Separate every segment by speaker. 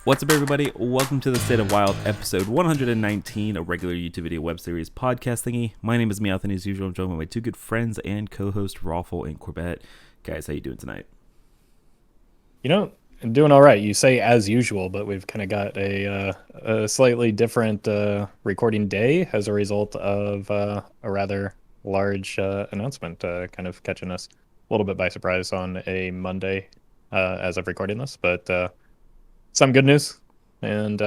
Speaker 1: What's up, everybody? Welcome to the State of Wild, episode 119, a regular YouTube video web series podcast thingy. My name is Meowth, and as usual, I'm joined by my two good friends and co-host Roffle and Corbett. Guys, how you doing tonight?
Speaker 2: I'm doing all right. You say as usual, but we've kind of got a slightly different recording day as a result of a rather large announcement kind of catching us a little bit by surprise on a Monday as of recording this. But some good news and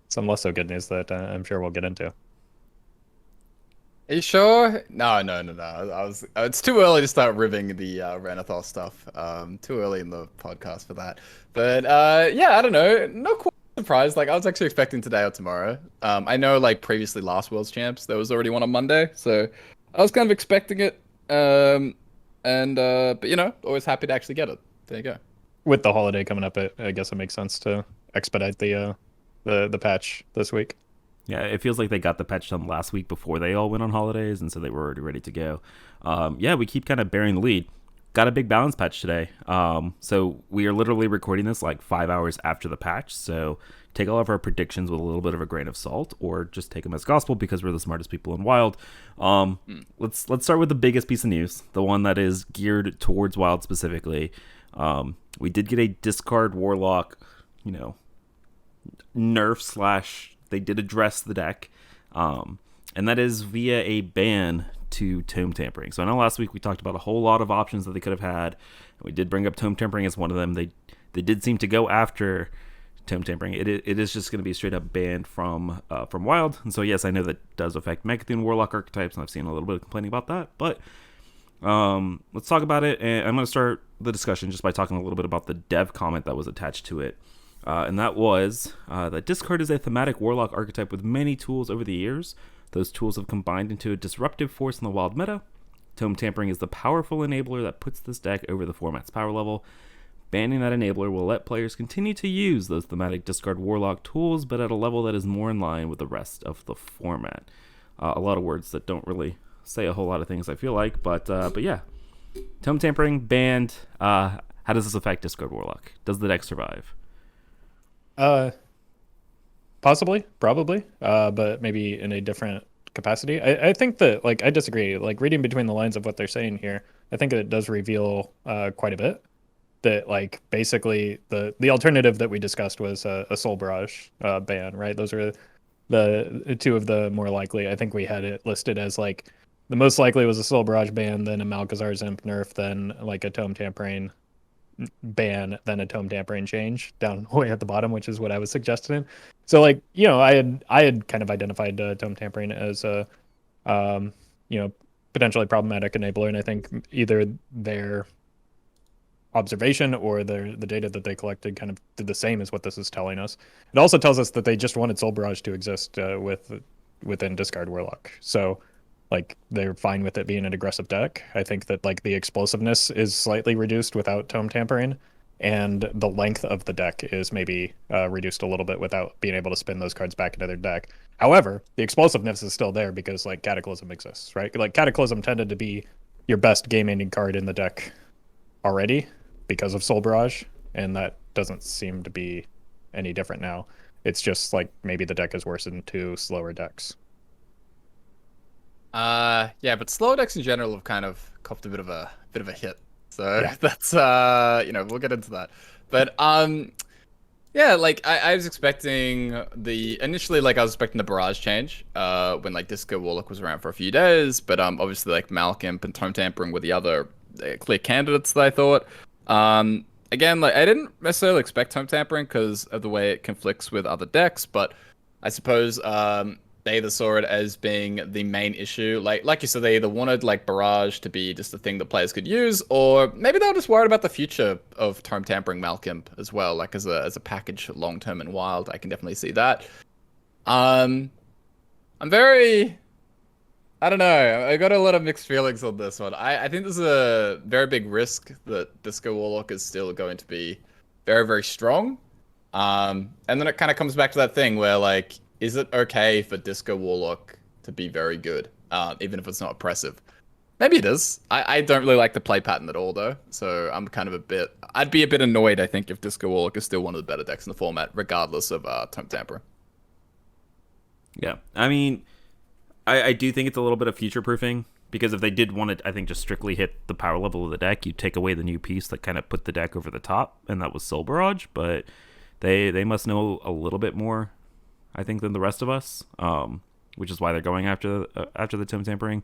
Speaker 2: some less so good news that I'm sure we'll get into.
Speaker 3: Are you sure? No. It's too early to start ribbing the renathal stuff. Too early in the podcast for that. But yeah, I don't know. Not quite surprised. Like I was actually expecting today or tomorrow. I know like previously last World's Champs there was already one on Monday, so I was kind of expecting it. But you know, always happy to actually get it. There you go.
Speaker 2: With the holiday coming up, I guess it makes sense to expedite the patch this week.
Speaker 1: Yeah, it feels like they got the patch done last week before they all went on holidays, and so they were already ready to go. Yeah, we keep kind of bearing the lead. Got a big balance patch today. So we are literally recording this like 5 hours after the patch, so take all of our predictions with a little bit of a grain of salt, or just take them as gospel because we're the smartest people in Wild. Let's start with the biggest piece of news, the one that is geared towards Wild specifically. We did get a discard warlock, nerf slash they did address the deck, and that is via a ban to Tome Tampering. So I know last week we talked about a whole lot of options that they could have had. We did bring up Tome Tampering as one of them. They did seem to go after Tome Tampering. It is just going to be straight up banned from Wild. And so yes, I know that does affect Mechathune Warlock archetypes, and I've seen a little bit of complaining about that. But let's talk about it. And I'm going to start the discussion just by talking a little bit about the dev comment that was attached to it. And that was that discard is a thematic warlock archetype with many tools over the years. Those tools have combined into a disruptive force in the Wild meta. Tome Tampering is the powerful enabler that puts this deck over the format's power level. Banning that enabler will let players continue to use those thematic discard warlock tools, but at a level that is more in line with the rest of the format. A lot of words that don't really say a whole lot of things, I feel like, but yeah. Tome Tampering banned. How does this affect discard warlock? Does the deck survive?
Speaker 2: Possibly, probably, but maybe in a different capacity. I think that, like, I disagree. Like, reading between the lines of what they're saying here, I think it does reveal quite a bit. That, like, basically the alternative that we discussed was a Soul Barrage ban, right? Those are the two of the more likely. I think we had it listed as, like, the most likely was a Soul Barrage ban, then a Malchezaar's Imp nerf, then, like, a Tome Tampering ban, then a Tome Tampering change down way at the bottom, which is what I was suggesting. So, like, I had kind of identified Tome Tampering as a potentially problematic enabler, and I think either their observation or the data that they collected kind of did the same as what this is telling us. It also tells us that they just wanted Soul Barrage to exist within Discard Warlock. So, like, they're fine with it being an aggressive deck. I think that, like, the explosiveness is slightly reduced without Tome Tampering, and the length of the deck is maybe reduced a little bit without being able to spin those cards back into their deck. However, the explosiveness is still there because, like, Cataclysm exists, right? Like, Cataclysm tended to be your best game-ending card in the deck already because of Soul Barrage, and that doesn't seem to be any different now. It's just, like, maybe the deck is worsened to slower decks.
Speaker 3: Yeah, but slow decks in general have kind of copped a bit of a hit. So
Speaker 2: Yeah.
Speaker 3: that's we'll get into that. But yeah, like I was expecting initially I was expecting the barrage change when like Disco Warlock was around for a few days, but obviously like Malkimp and Tome Tampering were the other clear candidates that I thought. Again, like I didn't necessarily expect Tome Tampering because of the way it conflicts with other decks, but I suppose they either saw it as being the main issue. Like you said, they either wanted like Barrage to be just a thing that players could use, or maybe they were just worried about the future of Tome Tampering Malkimp as well, like as a package long term and Wild. I can definitely see that. I'm very, I don't know. I got a lot of mixed feelings on this one. I think there's a very big risk that Disco Warlock is still going to be very, very strong. And then it kind of comes back to that thing where, like, is it okay for Disco Warlock to be very good, even if it's not oppressive? Maybe it is. I don't really like the play pattern at all, though. So I'm kind of I'd be a bit annoyed, I think, if Disco Warlock is still one of the better decks in the format, regardless of Tome Tampering.
Speaker 1: Yeah, I mean, I do think it's a little bit of future proofing, because if they did want to, I think, just strictly hit the power level of the deck, you take away the new piece that kind of put the deck over the top, and that was Soul Barrage. But they must know a little bit more, I think, than the rest of us, which is why they're going after the Tome Tampering.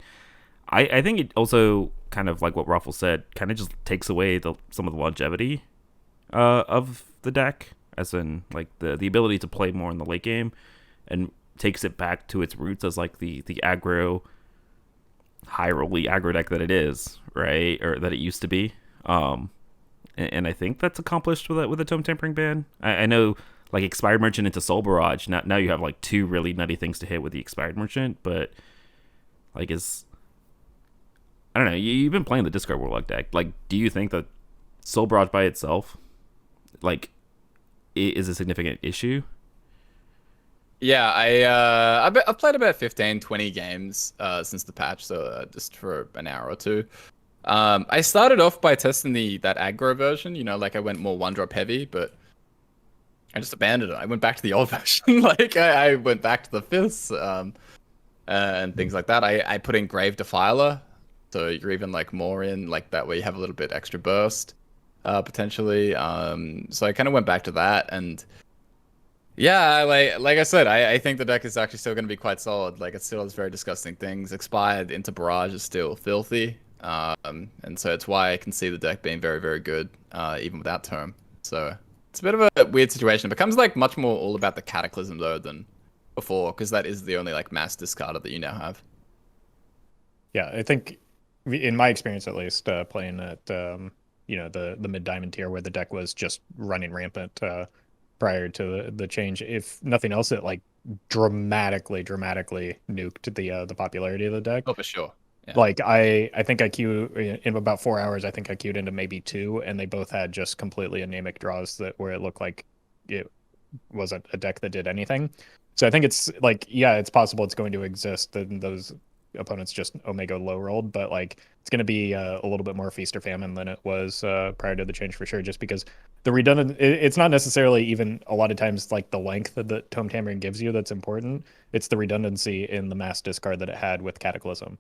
Speaker 1: I think it also, kind of like what Roffle said, kind of just takes away some of the longevity of the deck, as in like the ability to play more in the late game, and takes it back to its roots as like the aggro, high rolly aggro deck that it is, right? Or that it used to be. And I think that's accomplished with a Tome Tampering ban. I know, like, Expired Merchant into Soul Barrage, now you have like two really nutty things to hit with the Expired Merchant, but like I don't know, you've been playing the Discard Warlock deck. Like, do you think that Soul Barrage by itself, like, is a significant issue?
Speaker 3: Yeah, I've played about 15, 20 games since the patch, so just for an hour or two. I started off by testing that aggro version, like I went more one drop heavy, but I just abandoned it. I went back to the old version. Like I went back to the fists, and things like that. I put in Grave Defiler, so you're even like more in like that way you have a little bit extra burst, potentially. So I kind of went back to that, and yeah, like I said, I think the deck is actually still going to be quite solid. Like, it still has very disgusting things. Expired into Barrage is still filthy. And so it's why I can see the deck being very, very good, even without Tome. So it's a bit of a weird situation. It becomes like much more all about the Cataclysm though than before, because that is the only like mass discarder that you now have.
Speaker 2: Yeah, I think in my experience at least, playing at the mid diamond tier where the deck was just running rampant prior to the change, if nothing else, it like dramatically nuked the popularity of the deck.
Speaker 3: Oh, for sure. Yeah.
Speaker 2: Like I think I queued in about 4 hours. I think I queued into maybe 2, and they both had just completely anemic draws where it looked like it wasn't a deck that did anything. So I think it's like, yeah, it's possible it's going to exist, and those opponents just Omega low rolled, but like it's going to be a little bit more feast or famine than it was prior to the change for sure, just because the redundant, it's not necessarily even a lot of times like the length that the Tome Tampering gives you that's important. It's the redundancy in the mass discard that it had with Cataclysm.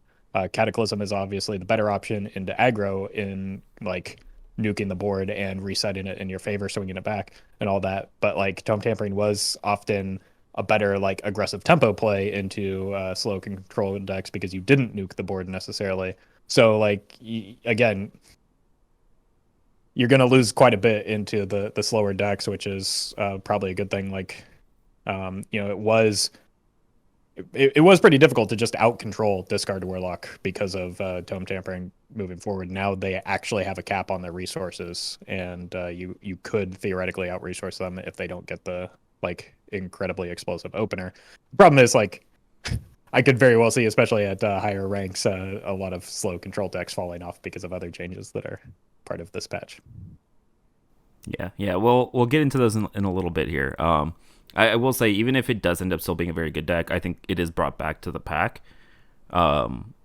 Speaker 2: Cataclysm is obviously the better option into aggro in like nuking the board and resetting it in your favor, swinging it back and all that. But like Tome Tampering was often a better like aggressive tempo play into slow control decks because you didn't nuke the board necessarily. So like again, you're going to lose quite a bit into the slower decks, which is probably a good thing. Like it was pretty difficult to just out control Discard Warlock because of Tome Tampering moving forward. Now they actually have a cap on their resources, and you could theoretically out resource them if they don't get the like incredibly explosive opener. The problem is like I could very well see, especially at higher ranks, a lot of slow control decks falling off because of other changes that are part of this patch.
Speaker 1: Yeah. We'll get into those in a little bit here. I will say, even if it does end up still being a very good deck, I think it is brought back to the pack,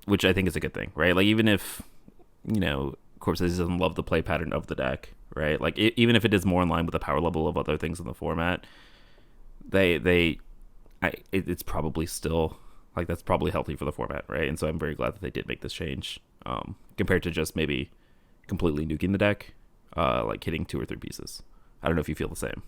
Speaker 1: which I think is a good thing, right? Like, even if, Corp says he doesn't love the play pattern of the deck, right? Like, even if it is more in line with the power level of other things in the format, it's probably still, like, that's probably healthy for the format, right? And so I'm very glad that they did make this change, compared to just maybe completely nuking the deck, like hitting 2 or 3 pieces. I don't know if you feel the same.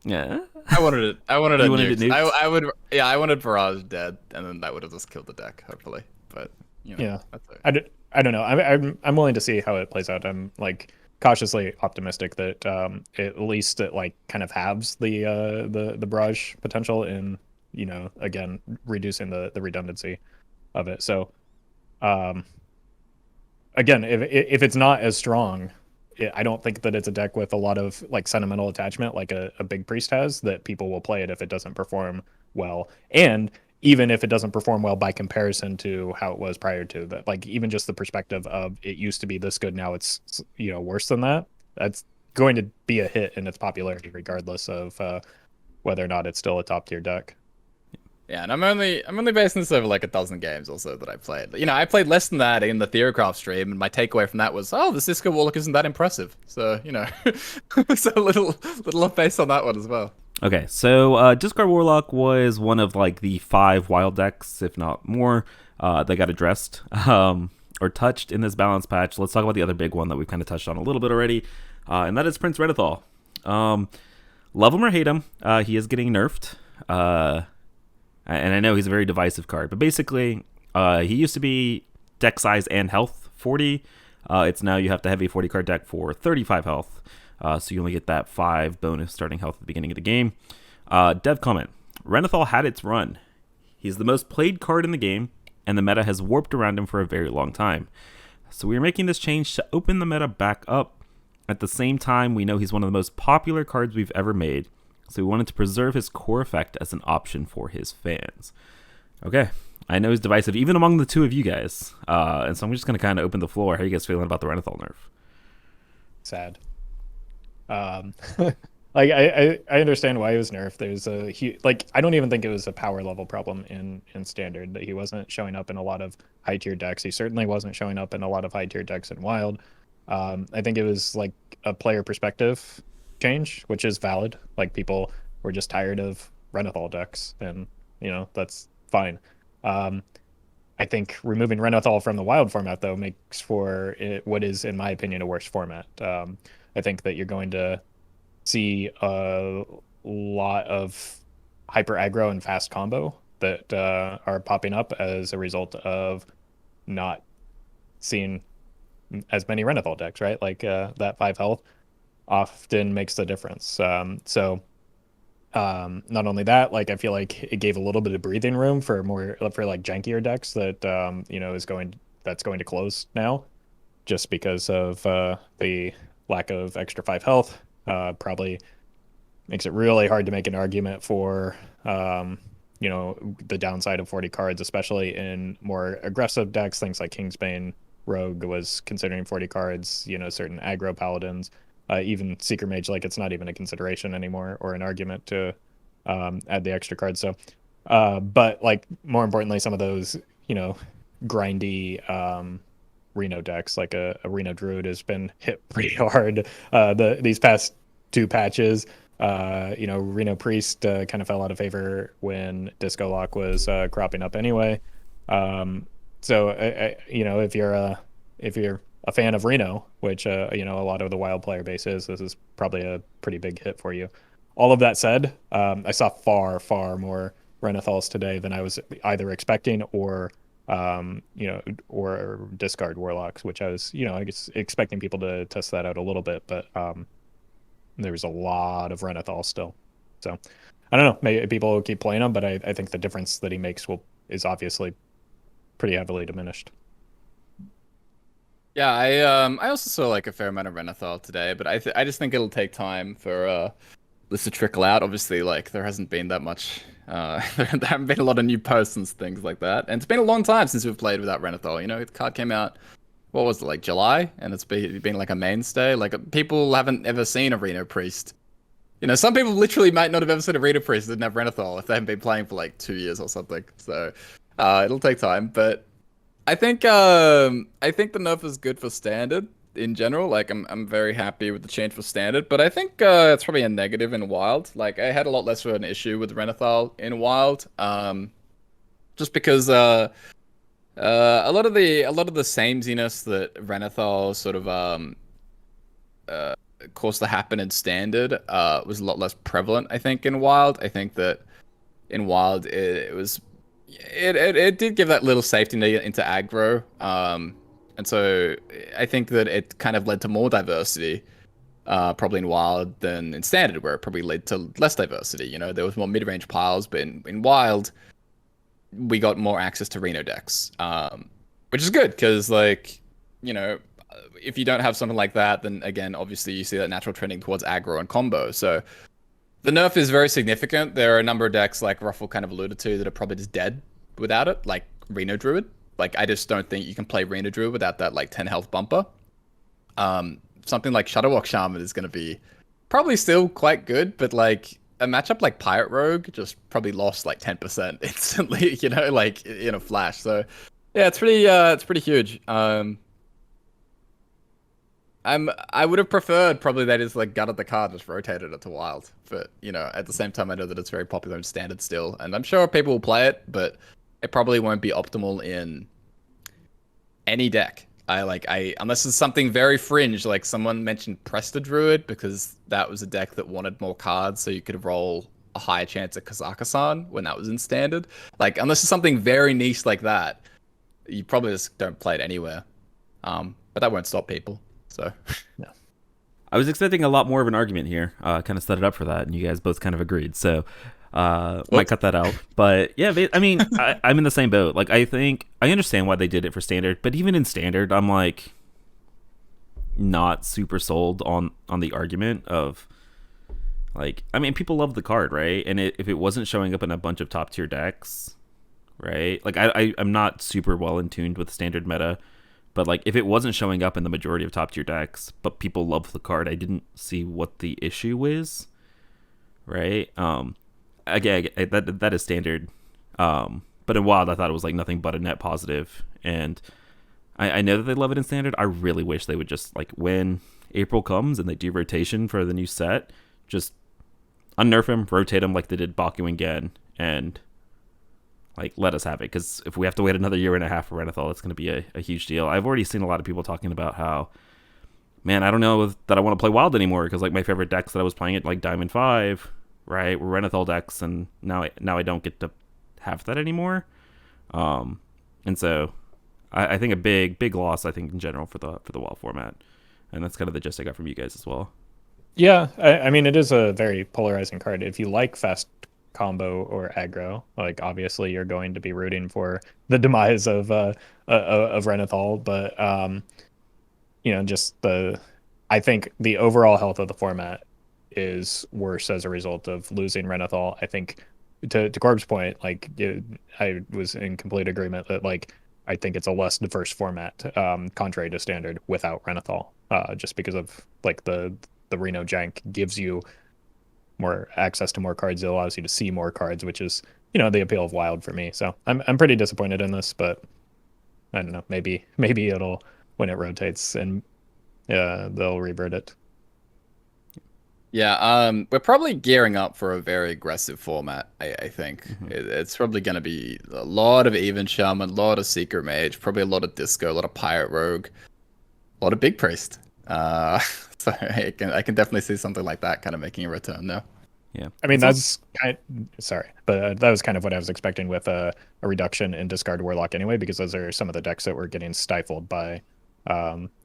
Speaker 1: Yeah,
Speaker 3: I wanted it nuked.
Speaker 1: I
Speaker 3: I wanted Barrage dead, and then that would have just killed the deck, hopefully. But
Speaker 2: yeah,
Speaker 3: that's it.
Speaker 2: I don't know. I'm willing to see how it plays out. I'm like cautiously optimistic that at least it like kind of halves the barrage potential in again reducing the redundancy of it. So again, if it's not as strong, I don't think that it's a deck with a lot of like sentimental attachment like a big priest has, that people will play it if it doesn't perform well. And even if it doesn't perform well by comparison to how it was prior to that, like even just the perspective of it used to be this good, now it's worse than that, that's going to be a hit in its popularity regardless of whether or not it's still a top tier deck.
Speaker 3: Yeah, and I'm only basing this over like a dozen games or so that I played. You know, I played less than that in the Theocraft stream, and my takeaway from that was, oh, the Cisco Warlock isn't that impressive. So, you know, so a little off base on that one as well.
Speaker 1: Okay, so Discard Warlock was one of like the 5 wild decks, if not more, that got addressed or touched in this balance patch. Let's talk about the other big one that we've kind of touched on a little bit already, and that is Prince Renathal. Love him or hate him, he is getting nerfed. And I know he's a very divisive card, but basically, he used to be deck size and health 40. It's now you have to have a 40 card deck for 35 health. So you only get that 5 bonus starting health at the beginning of the game. Dev comment: Renathal had its run. He's the most played card in the game, and the meta has warped around him for a very long time. So we are making this change to open the meta back up. At the same time, we know he's one of the most popular cards we've ever made. So we wanted to preserve his core effect as an option for his fans. Okay, I know he's divisive, even among the two of you guys. And so I'm just going to kind of open the floor. How are you guys feeling about the Renathal nerf?
Speaker 2: Sad. Like I understand why he was nerfed. There's I don't even think it was a power level problem in standard, that he wasn't showing up in a lot of high tier decks. He certainly wasn't showing up in a lot of high tier decks in wild. I think it was like a player perspective change, which is valid. Like, people were just tired of Renathal decks, and you know, that's fine. I think removing Renathal from the wild format, though, makes for what is, in my opinion, a worse format. I think that you're going to see a lot of hyper aggro and fast combo that are popping up as a result of not seeing as many Renathal decks, right? Like that 5 health often makes the difference. Not only that, like, I feel like it gave a little bit of breathing room for like jankier decks that you know, that's going to close now, just because of the lack of extra 5 health. Probably makes it really hard to make an argument for you know, the downside of 40 cards, especially in more aggressive decks. Things like Kingsbane Rogue was considering 40 cards, you know, certain aggro paladins, even Seeker Mage, like, it's not even a consideration anymore or an argument to add the extra cards. So but like, more importantly, some of those, you know, grindy Reno decks, like a Reno Druid, has been hit pretty hard these past 2 patches. You know, Reno Priest kind of fell out of favor when Disco Lock was cropping up anyway. So you know, if you're a fan of Reno, which you know, a lot of the wild player base is, this is probably a pretty big hit for you. All of that said, I saw far more Renathals today than I was either expecting or you know, or discard Warlocks, which I was, you know, I guess expecting people to test that out a little bit, but there was a lot of Renathal still. So I don't know, maybe people will keep playing him, but I think the difference that he makes is obviously pretty heavily diminished.
Speaker 3: Yeah, I also saw like a fair amount of Renathal today, but I just think it'll take time for this to trickle out. Obviously, like, there hasn't been that much. There haven't been a lot of new posts and things like that, and it's been a long time since we've played without Renathal. You know, the card came out, what was it, like July, and it's been like a mainstay. Like, people haven't ever seen a Reno Priest. You know, some people literally might not have ever seen a Reno Priest that didn't have Renathal if they haven't been playing for like 2 years or something. So it'll take time, but I think the nerf is good for standard in general. Like, I'm very happy with the change for standard, but I think it's probably a negative in wild. Like, I had a lot less of an issue with Renathal in wild, just because a lot of the sameness that Renathal sort of caused to happen in standard was a lot less prevalent, I think, in wild. I think that in wild it did give that little safety net into aggro, and so I think that it kind of led to more diversity probably in wild than in standard, where it probably led to less diversity. You know, there was more mid-range piles, but in wild we got more access to Reno decks, which is good, because, like, you know, if you don't have something like that, then again, obviously you see that natural trending towards aggro and combo. So the nerf is very significant. There are a number of decks, like Roffle kind of alluded to, that are probably just dead without it, like Reno Druid. Like, I just don't think you can play Reno Druid without that, like, 10 health bumper. Something like Shadowwalk Shaman is going to be probably still quite good, but, like, a matchup like Pirate Rogue just probably lost like 10% instantly, you know, like in a flash. So yeah, it's pretty huge. I would have preferred probably that is like gutted the card, just rotated it to wild. But you know, at the same time, I know that it's very popular in standard still, and I'm sure people will play it, but it probably won't be optimal in any deck. Unless it's something very fringe, like someone mentioned Presta Druid, because that was a deck that wanted more cards, so you could roll a higher chance at Kazakhstan when that was in standard. Like, unless it's something very niche like that, you probably just don't play it anywhere. But that won't stop people. So,
Speaker 2: No.
Speaker 1: I was expecting a lot more of an argument here. Kind of set it up for that, and you guys both kind of agreed. So, might cut that out. But yeah, I mean, I'm in the same boat. Like, I think I understand why they did it for standard, but even in standard, I'm like not super sold on the argument of like, I mean, people love the card, right? And if it wasn't showing up in a bunch of top tier decks, right? Like, I'm not super well in tuned with standard meta. But like, if it wasn't showing up in the majority of top tier decks, but people love the card, I didn't see what the issue is, right? Again, that is standard. But in Wild, I thought it was like nothing but a net positive, and I know that they love it in standard. I really wish they would just like, when April comes and they do rotation for the new set, just unnerf him, rotate him like they did Baku again, and like, let us have it, because if we have to wait another year and a half for Renathal, it's going to be a huge deal. I've already seen a lot of people talking about how, man, I don't know that I want to play Wild anymore, because like my favorite decks that I was playing at like Diamond 5, right, were Renathal decks, and now I don't get to have that anymore. And so I think a big loss, I think, in general for the Wild format, and that's kind of the gist I got from you guys as well.
Speaker 2: Yeah, I mean, it is a very polarizing card. If you like fast combo or aggro, like obviously you're going to be rooting for the demise of Renathal, but you know, just I think the overall health of the format is worse as a result of losing Renathal. I think to Corb's point, like I was in complete agreement that like I think it's a less diverse format, contrary to standard, without Renathal, just because of like the Reno jank gives you more access to more cards. It allows you to see more cards, which is, you know, the appeal of Wild for me. So I'm pretty disappointed in this, but I don't know. Maybe it'll, when it rotates, and they'll revert it.
Speaker 3: Yeah, we're probably gearing up for a very aggressive format, I think.
Speaker 1: Mm-hmm.
Speaker 3: It's probably going to be a lot of Even Shaman, a lot of Secret Mage, probably a lot of Disco, a lot of Pirate Rogue, a lot of Big Priest. So I can definitely see something like that kind of making a return now.
Speaker 1: Yeah,
Speaker 2: I mean, that's sorry, but that was kind of what I was expecting with a reduction in discard Warlock anyway, because those are some of the decks that were getting stifled by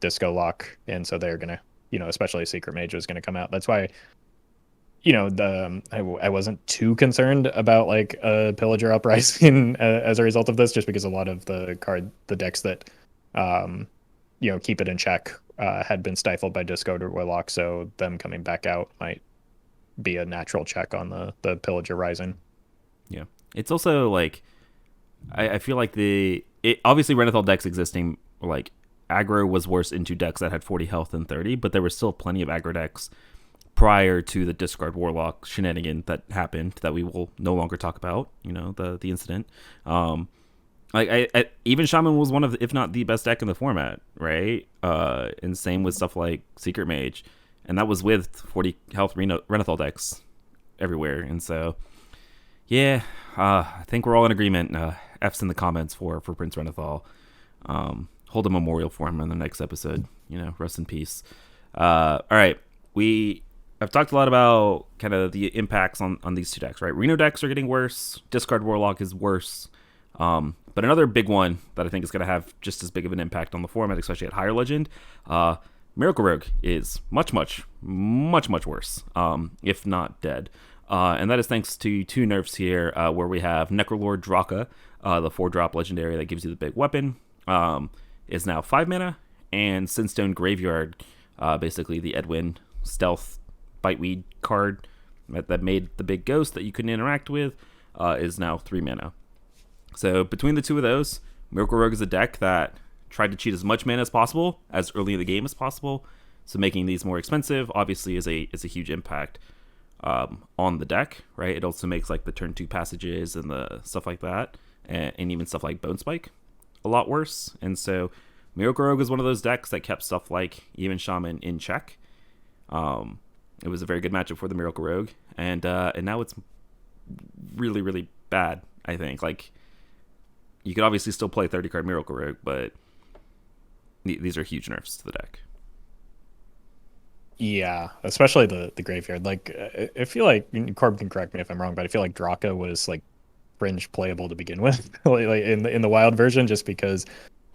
Speaker 2: Disco Lock, and so they're gonna, you know, especially Secret Mage is gonna come out. That's why, you know, I wasn't too concerned about like a Pillager Uprising as a result of this, just because a lot of the decks that you know, keep it in check had been stifled by Disco or Warlock, so them coming back out might be a natural check on the Pillager Rising.
Speaker 1: Yeah, it's also like I feel like obviously Renathal decks existing, like aggro was worse into decks that had 40 health and 30, but there were still plenty of aggro decks prior to the discard Warlock shenanigan that happened that we will no longer talk about. You know, the incident. Like even Shaman was one of, if not the best deck in the format, right? And same with stuff like Secret Mage, and that was with 40 health Renathal decks everywhere. And so, yeah, I think we're all in agreement. F's in the comments for Prince Renathal. Hold a memorial for him in the next episode. You know, rest in peace. All right, I've talked a lot about kind of the impacts on these two decks, right? Reno decks are getting worse. Discard Warlock is worse. But another big one that I think is going to have just as big of an impact on the format, especially at higher legend, Miracle Rogue is much worse, if not dead. And that is thanks to two nerfs here, where we have Necrolord Draka, the 4-drop legendary that gives you the big weapon, is now 5 mana, and Sinstone Graveyard, basically the Edwin stealth biteweed card that made the big ghost that you couldn't interact with, is now 3 mana. So between the two of those, Miracle Rogue is a deck that tried to cheat as much mana as possible as early in the game as possible. So making these more expensive obviously is a huge impact. on the deck, right? It also makes like the turn 2 passages and the stuff like that, and even stuff like Bone Spike a lot worse. And so Miracle Rogue is one of those decks that kept stuff like even Shaman in check. It was a very good matchup for the Miracle Rogue, and now it's really, really bad, I think. Like, you could obviously still play 30 card Miracle Rogue, but these are huge nerfs to the deck.
Speaker 2: Yeah, especially the graveyard. Like, I feel like Corb can correct me if I'm wrong, but I feel like Draka was like fringe playable to begin with, like in the wild version, just because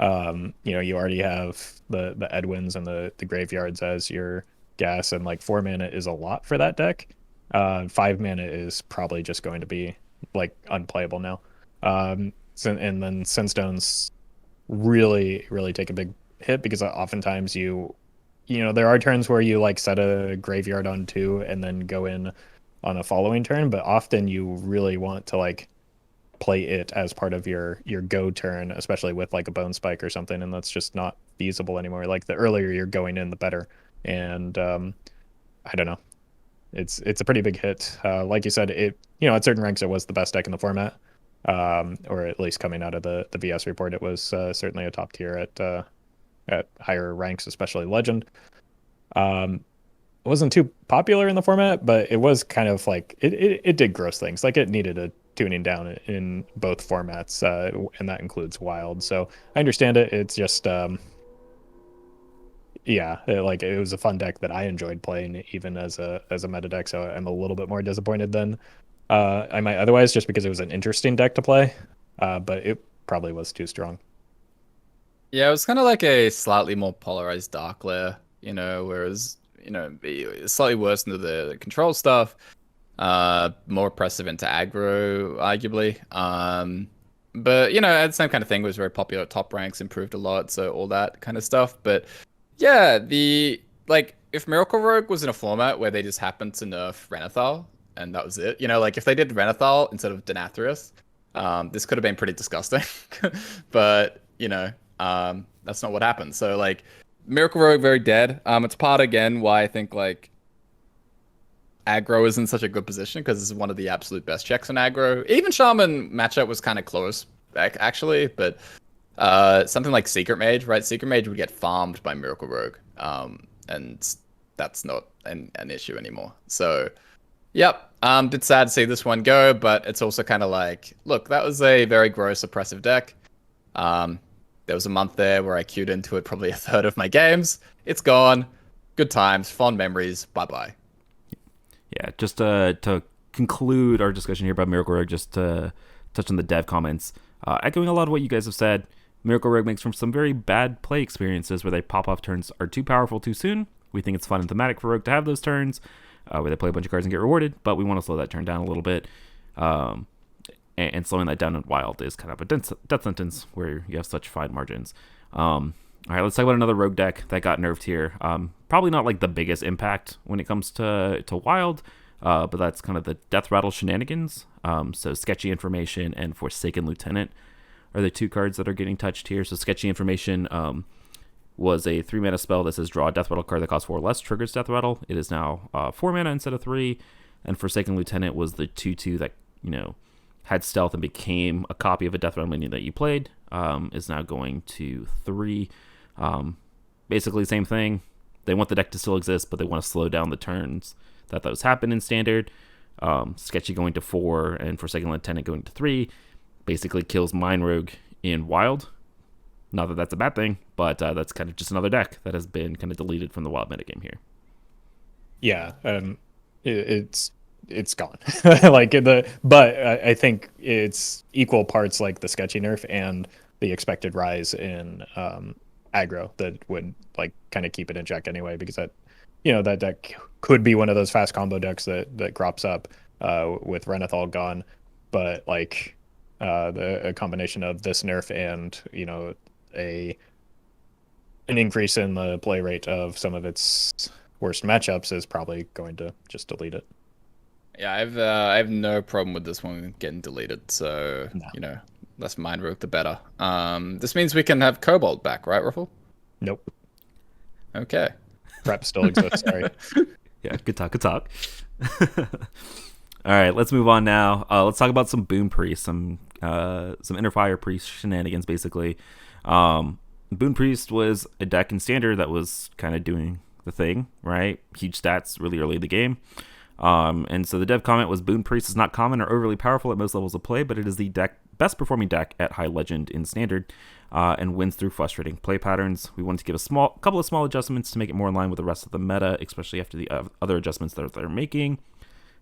Speaker 2: you already have the Edwins and the graveyards as your gas, and like 4 mana is a lot for that deck. 5 mana is probably just going to be like unplayable now. And then Sunstones really, really take a big hit, because oftentimes there are turns where you like set a graveyard on 2 and then go in on a following turn, but often you really want to like play it as part of your go turn, especially with like a Bone Spike or something, and that's just not feasible anymore. Like, the earlier you're going in, the better. And I don't know. It's a pretty big hit. Like you said, at certain ranks it was the best deck in the format, or at least coming out of the VS report, it was certainly a top tier at higher ranks, especially Legend. It wasn't too popular in the format, but it was kind of like it did gross things. Like, it needed a tuning down in both formats, and that includes Wild. So I understand it. It's just it was a fun deck that I enjoyed playing even as a meta deck. So I'm a little bit more disappointed than I might otherwise, just because it was an interesting deck to play, but it probably was too strong.
Speaker 3: Yeah, it was kind of like a slightly more polarized Dark Lair, whereas, slightly worse into the control stuff, more oppressive into aggro, arguably. But, the same kind of thing, was very popular at top ranks, improved a lot, so all that kind of stuff. But yeah, if Miracle Rogue was in a format where they just happened to nerf Renathal, and that was it, like if they did Renathal instead of Denathrius, this could have been pretty disgusting. But, that's not what happened. So, like, Miracle Rogue very dead. It's part, again, why I think, like, aggro is in such a good position, because this is one of the absolute best checks on aggro. Even Shaman matchup was kind of close, actually, but something like Secret Mage, right? Secret Mage would get farmed by Miracle Rogue, and that's not an issue anymore. So, yep, bit sad to see this one go, but it's also kind of like, look, that was a very gross, oppressive deck. There was a month there where I queued into it probably a third of my games. It's gone. Good times, fond memories. Bye-bye.
Speaker 1: Yeah, just to conclude our discussion here about Miracle Rogue, just to touch on the dev comments, echoing a lot of what you guys have said, Miracle Rogue makes from some very bad play experiences where they pop off turns are too powerful too soon. We think it's fun and thematic for Rogue to have those turns where they play a bunch of cards and get rewarded, but we want to slow that turn down a little bit. And slowing that down in Wild is kind of a death sentence where you have such fine margins. All right, let's talk about another Rogue deck that got nerfed here. Probably not like the biggest impact when it comes to Wild, but that's kind of the Deathrattle shenanigans. So Sketchy Information and Forsaken Lieutenant are the 2 cards that are getting touched here. So Sketchy Information was a 3 mana spell that says draw a Deathrattle card that costs 4 or less, triggers Deathrattle. It is now 4 mana instead of 3. And Forsaken Lieutenant was the 2/2 that, had stealth and became a copy of a Deathrattle minion that you played, is now going to 3. Basically same thing. They want the deck to still exist, but they want to slow down the turns that those happen in Standard. Sketchy going to 4 and Forsaken Lieutenant going to 3 basically kills Mind Rogue in Wild. Not that that's a bad thing, but that's kind of just another deck that has been kind of deleted from the Wild metagame here.
Speaker 2: Yeah, it's gone. But I think it's equal parts like the Sketchy nerf and the expected rise in aggro that would like kind of keep it in check anyway, because that deck could be one of those fast combo decks that crops up with Renathal gone, but like a combination of this nerf and an increase in the play rate of some of its worst matchups is probably going to just delete it.
Speaker 3: Yeah, I have no problem with this one getting deleted. So
Speaker 2: No.
Speaker 3: less Mind Rogue, the better. This means we can have Cobalt back, right, Roffle?
Speaker 2: Nope.
Speaker 3: Okay.
Speaker 2: Prep still exists. Sorry.
Speaker 1: Yeah, good talk. All right, let's move on now. Let's talk about some Boone Priest, some Inner Fire Priest shenanigans, basically. Boone Priest was a deck in Standard that was kind of doing the thing, right? Huge stats really early in the game. And so the dev comment was Boone Priest is not common or overly powerful at most levels of play, but it is the best performing deck at High Legend in Standard, and wins through frustrating play patterns. We wanted to give a couple of small adjustments to make it more in line with the rest of the meta, especially after the other adjustments that they're making.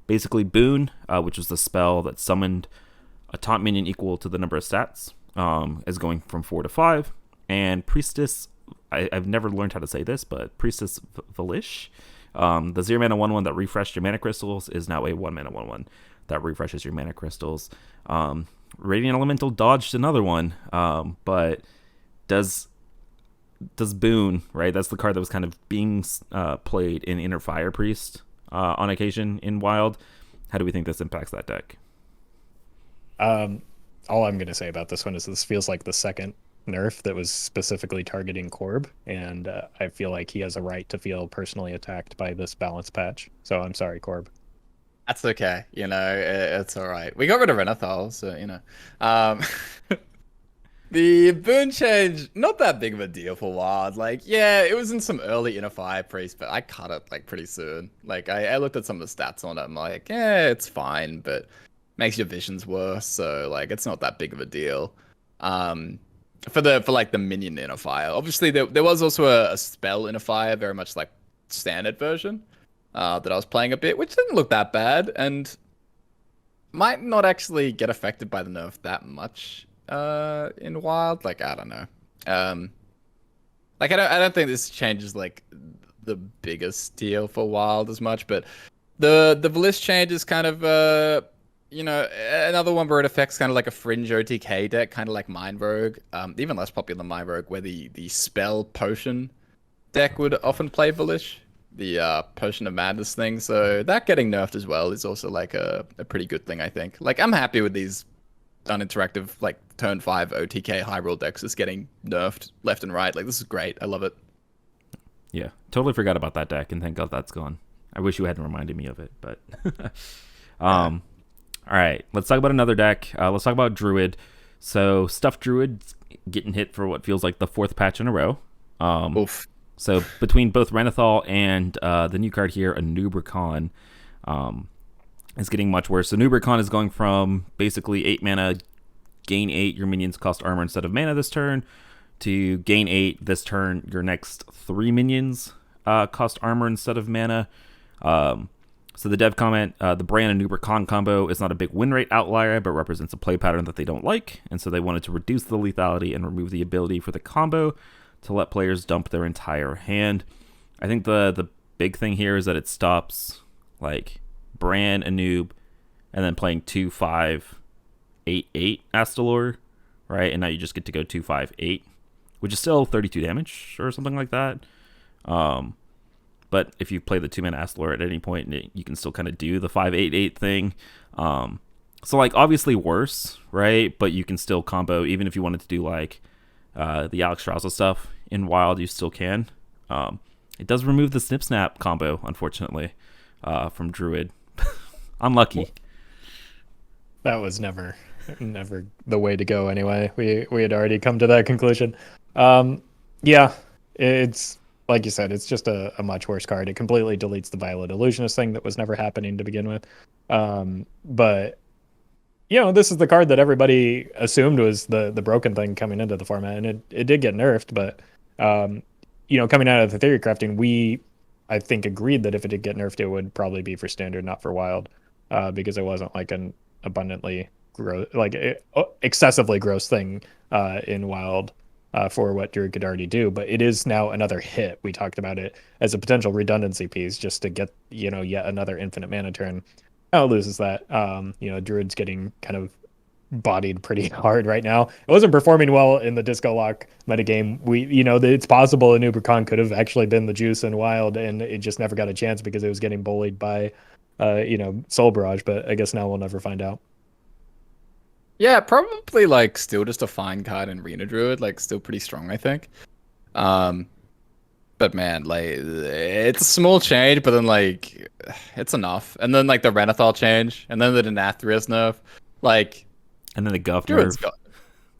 Speaker 1: Basically, Boone, which was the spell that summoned a taunt minion equal to the number of stats, is going from 4 to 5. And Priestess, I've never learned how to say this, but Priestess Valish, the 0 mana 1/1 that refreshed your mana crystals, is now a 1 mana 1/1 that refreshes your mana crystals. Radiant Elemental dodged another one, but does Boone, right? That's the card that was kind of being played in Inner Fire Priest on occasion in Wild. How do we think this impacts that deck?
Speaker 2: All I'm going to say about this one is this feels like the second nerf that was specifically targeting Corb, and I feel like he has a right to feel personally attacked by this balance patch. So I'm sorry, Corb.
Speaker 3: That's okay. It's all right. We got rid of Renathal, so, The Boone change, not that big of a deal for Wild. Like, yeah, it was in some early Inner Fire Priest, but I cut it, like, pretty soon. Like, I looked at some of the stats on it, I'm like, yeah, it's fine, but makes your visions worse, so, like, it's not that big of a deal. For the minion Inner Fire. Obviously, there was also a spell Inner Fire, very much like standard version, that I was playing a bit, which didn't look that bad, and might not actually get affected by the nerf that much in Wild. Like, I don't know. Like, I don't think this changes like the biggest deal for Wild as much, but the Valish change is kind of another one where it affects kind of like a fringe OTK deck, kind of like Mind Rogue, even less popular than Mind Rogue, where the spell potion deck would often play Valish, the Potion of Madness thing. So that getting nerfed as well is also like a pretty good thing, I think. Like, I'm happy with these uninteractive, like, turn 5 OTK high roll decks just getting nerfed left and right. Like, this is great. I love it.
Speaker 1: Yeah, totally forgot about that deck, and thank God that's gone. I wish you hadn't reminded me of it, but all right, let's talk about another deck. Let's talk about Druid. So Stuffed Druid getting hit for what feels like the 4th patch in a row.
Speaker 3: Oof.
Speaker 1: So between both Renathal and the new card here, a Nubricon, is getting much worse. So Nubricon is going from basically 8 mana, gain 8, your minions cost armor instead of mana this turn, to gain 8 this turn, your next 3 minions cost armor instead of mana. So the dev comment, the Bran and Nubricon combo is not a big win rate outlier, but represents a play pattern that they don't like, and so they wanted to reduce the lethality and remove the ability for the combo to let players dump their entire hand. I think the big thing here is that it stops like Bran, a noob, and then playing 2/5, 8/8 Astalor, right? And now you just get to go 2/5/8, which is still 32 damage or something like that. But if you play the 2-mana Astalor at any point, you can still kind of do the 5/8/8 thing. So like obviously worse, right? But you can still combo, even if you wanted to do like the Alex Strauza stuff in Wild, you still can. It does remove the Snip Snap combo, unfortunately, from Druid. Unlucky.
Speaker 2: That was never the way to go anyway. We had already come to that conclusion. Yeah, it's like you said, it's just a much worse card. It completely deletes the Violet Illusionist thing that was never happening to begin with. But this is the card that everybody assumed was the broken thing coming into the format, and it did get nerfed. But coming out of the theory crafting, we I think agreed that if it did get nerfed, it would probably be for Standard, not for Wild, because it wasn't like an abundantly gross, like excessively gross thing in Wild. For what Druid could already do, but it is now another hit. We talked about it as a potential redundancy piece just to get, yet another infinite mana turn. Now it loses that. Druid's getting kind of bodied pretty hard right now. It wasn't performing well in the Disco Lock metagame. It's possible a Nubricon could have actually been the juice in Wild, and it just never got a chance because it was getting bullied by, Soul Barrage, but I guess now we'll never find out.
Speaker 3: Yeah, probably like still just a fine card in Arena Druid, like still pretty strong, I think. But man, like it's a small change, but then like it's enough. And then like the Renathal change, and then the Denathrius nerf, like
Speaker 1: And then the Guff
Speaker 3: Druid's
Speaker 1: nerf.
Speaker 3: gone.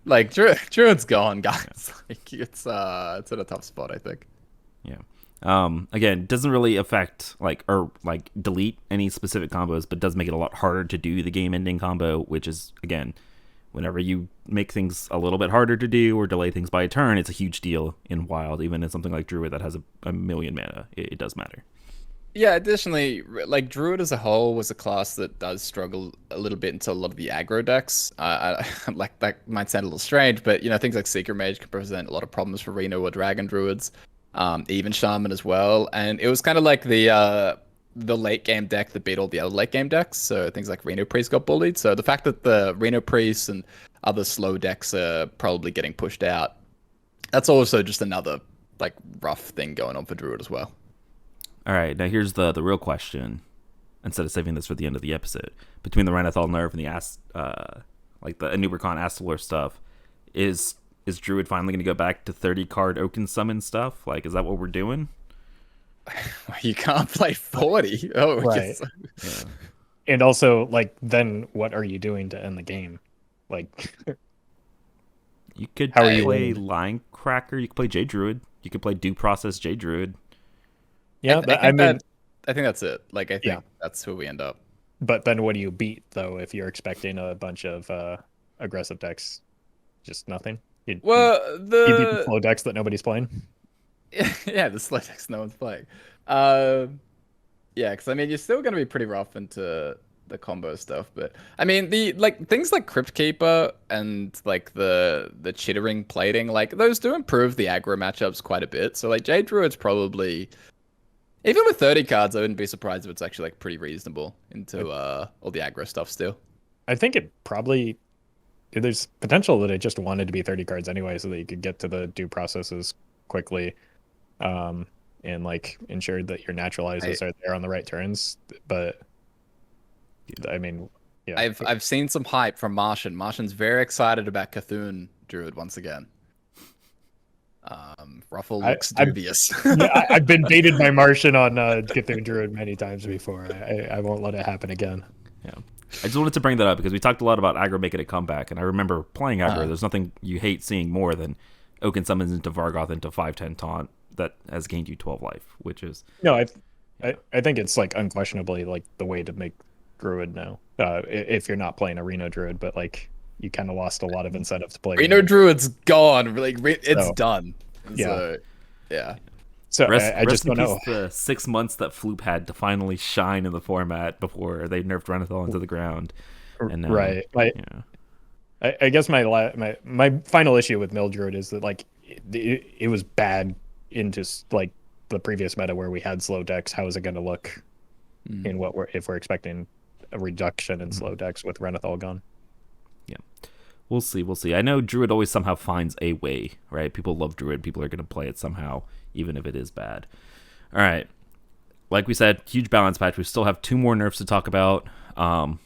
Speaker 3: Like Druid's gone, guys. Like it's in a tough spot, I think.
Speaker 1: Yeah. Again, doesn't really affect or delete any specific combos, but does make it a lot harder to do the game ending combo, which is, again, whenever you make things a little bit harder to do or delay things by a turn, it's a huge deal in Wild. Even in something like Druid that has a million mana, it does matter.
Speaker 3: Yeah, additionally, like Druid as a whole was a class that does struggle a little bit into a lot of the aggro decks. Like that might sound a little strange, but you know things like Secret Mage can present a lot of problems for Reno or Dragon Druids, even Shaman as well. And it was kind of like the late game deck that beat all the other late game decks. So things like Reno Priest got bullied. So the fact that the Reno Priest and other slow decks are probably getting pushed out, that's also just another like rough thing going on for Druid as well.
Speaker 1: All right, now here's the real question. Instead of saving this for the end of the episode, between the Renathal nerf and the Anubricon Astalor stuff, is Druid finally going to go back to 30 card Oaken Summon stuff? Like, is that what we're doing?
Speaker 3: You can't play 40. Oh,
Speaker 2: Right.
Speaker 1: Yeah.
Speaker 2: And also, like, then what are you doing to end the game? Like,
Speaker 1: You could
Speaker 2: How are you
Speaker 1: play
Speaker 2: winning?
Speaker 1: Line Cracker. You could play J Druid. You could play Due Process J Druid.
Speaker 2: yeah, I mean,
Speaker 3: I think that's it. Like, I think
Speaker 2: Yeah.
Speaker 3: that's who we end up.
Speaker 2: but then what do you beat though if you're expecting a bunch of aggressive decks? Just nothing.
Speaker 3: Well,
Speaker 2: You beat the
Speaker 3: the
Speaker 2: slow decks that nobody's playing.
Speaker 3: yeah, the slow decks no one's playing. Yeah, because I mean, you're still gonna be pretty rough into the combo stuff, but I mean, the like things like Crypt Keeper and like the chittering plating, like those do improve the aggro matchups quite a bit. So like Jade Druid's probably. Even with 30 cards, I wouldn't be surprised if it's actually like pretty reasonable into all the aggro stuff still.
Speaker 2: I think it probably there's potential that it just wanted to be 30 cards anyway, so that you could get to the due processes quickly, and like ensure that your naturalizes are there on the right turns. But I mean, yeah,
Speaker 3: I've seen some hype from Martian. Martian's very excited about Cthulhu Druid once again. Ruffle looks dubious.
Speaker 2: I've been baited by Martian on Cthulhu Druid many times before. I won't let it happen again.
Speaker 1: Yeah. I just wanted to bring that up because we talked a lot about aggro making a comeback, and I remember playing aggro. There's nothing you hate seeing more than Oaken Summons into Vargoth into 5/10 taunt that has gained you 12 life, which is...
Speaker 2: No, I think it's like unquestionably like the way to make Druid now. If you're not playing a Reno Druid, but like you kind of lost a lot of incentive to play
Speaker 3: Reno Druid's gone. Like it's done.
Speaker 2: Yeah.
Speaker 3: So, yeah.
Speaker 2: So
Speaker 1: Rest
Speaker 2: I just
Speaker 1: in
Speaker 2: don't
Speaker 1: peace
Speaker 2: know.
Speaker 1: the 6 months that Floop had to finally shine in the format before they nerfed Renathal into the ground. And now,
Speaker 2: Right.
Speaker 1: yeah.
Speaker 2: I guess my final issue with Mildred is that like it was bad into like the previous meta where we had slow decks. How is it going to look in if we're expecting a reduction in slow decks with Renathal gone?
Speaker 1: Yeah. We'll see. I know Druid always somehow finds a way, right? People love Druid. People are going to play it somehow, even if it is bad. All right. Like we said, huge balance patch. We still have 2 more nerfs to talk about.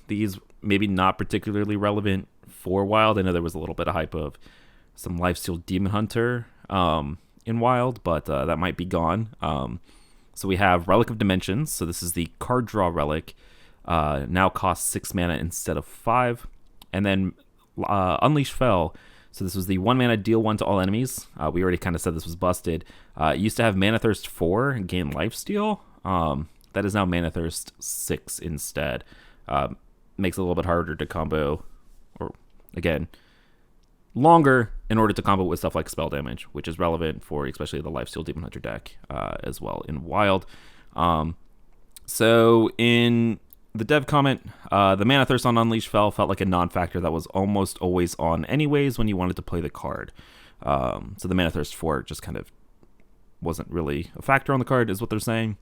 Speaker 1: These maybe not particularly relevant for Wild. I know there was a little bit of hype of some Lifesteal Demon Hunter in Wild, but that might be gone. So we have Relic of Dimensions. So this is the card draw relic. Now costs 6 mana instead of 5. And then Unleash Fel. So this was the 1 mana deal 1 to all enemies. We already kind of said this was busted. It used to have Mana Thirst 4 and gain Lifesteal. That is now Mana Thirst 6 instead. Makes it a little bit harder to combo, or again, longer in order to combo with stuff like spell damage, which is relevant for especially the Lifesteal Demon Hunter deck as well in Wild. So in the dev comment, the Mana Thirst on Unleash felt like a non-factor that was almost always on anyways when you wanted to play the card. So the Mana Thirst 4 just kind of wasn't really a factor on the card, is what they're saying.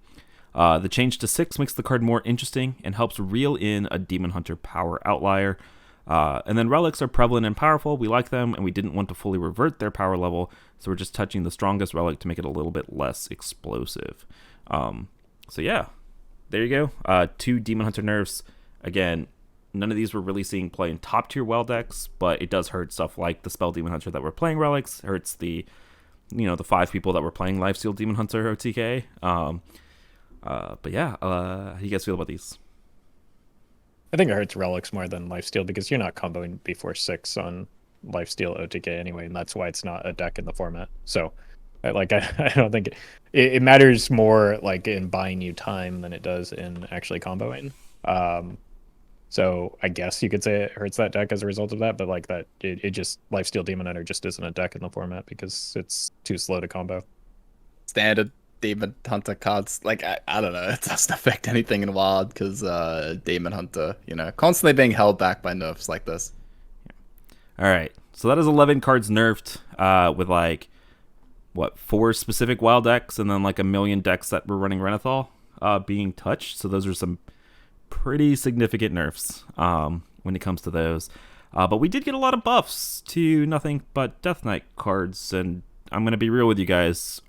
Speaker 1: The change to 6 makes the card more interesting and helps reel in a Demon Hunter power outlier. And then relics are prevalent and powerful. We like them, and we didn't want to fully revert their power level, so we're just touching the strongest relic to make it a little bit less explosive. So yeah, there you go. 2 Demon Hunter nerfs. Again, none of these were really seeing play in top tier Wild decks, but it does hurt stuff like the Spell Demon Hunter that we're playing relics. It hurts the the 5 people that were playing Lifesteal Demon Hunter OTK. But yeah, how do you guys feel about these?
Speaker 2: I think it hurts relics more than lifesteal because you're not comboing before 6 on lifesteal OTK anyway, and that's why it's not a deck in the format. So, I don't think it matters more like in buying you time than it does in actually comboing. So I guess you could say it hurts that deck as a result of that, but like that, it just Lifesteal Demon Hunter just isn't a deck in the format because it's too slow to combo.
Speaker 3: Standard Demon Hunter cards, like I don't know, it doesn't affect anything in Wild because Demon Hunter, constantly being held back by nerfs like this.
Speaker 1: All right, so that is 11 cards nerfed with like 4 specific Wild decks and then like a million decks that were running Renathal being touched. So those are some pretty significant nerfs when it comes to those. But we did get a lot of buffs to nothing but Death Knight cards, and I'm going to be real with you guys.